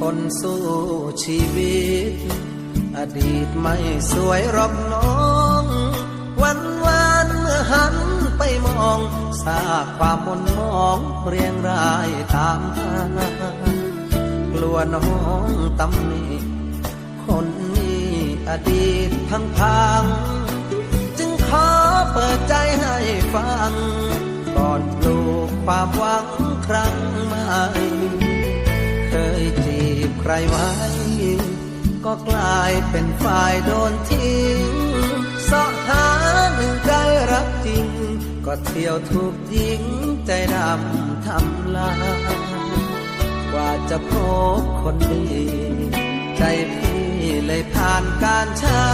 คนสู้ชีวิตอดีตไม่สวยหรอกน้องวันเมื่อหันไปมองซากความมนมองเรียงรายตามหากลัวน้องตำหนิคนนี้อดีตพังจึงขอเปิดใจให้ฟังก่อนปลูกความหวังครั้งใหม่เคยจีบใครไว้ก็กลายเป็นฝ่ายโดนทิ้งเสาะหาหนึ่งใจรักจริงก็เที่ยวถูกยิงใจดำทำลายกว่าจะพบคนดีใจพี่เลยผ่านการใช้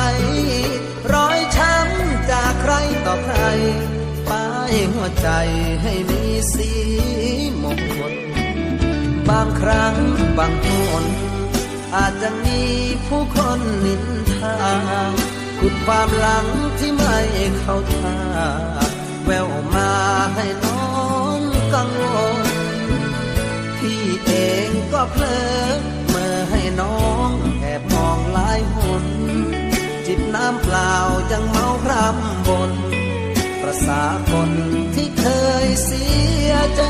รอยช้ำจากใครต่อใครป้ายหัวใจให้มีสีมงคลบางครั้งบางคนอาจจะมีผู้คนนินทาขุดความหลังที่ไม่เข้าท่าแววมาให้น้องกังวลพี่เองก็เพลิดเมื่อให้น้องแอบมองหลายหนจิบน้ำเปล่ายังเมาพร่ำบนประสาคนที่เคยเสียใจ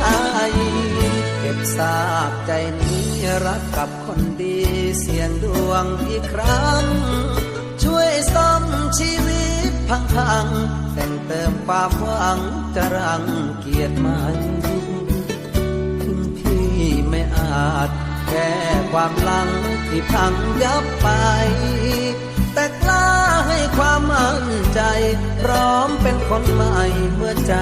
เก็บซากใจนี้รักกับคนดีเสี่ยงดวงอีกครั้งช่วยซ่อมชีวิตพังแต่งเติมความหวังจะรังเกียจมันถึงพี่ไม่อาจแก้ความหลังที่พังยับไปแต่กล้าให้ความมั่นใจพร้อมเป็นคนใหม่เมื่อใจ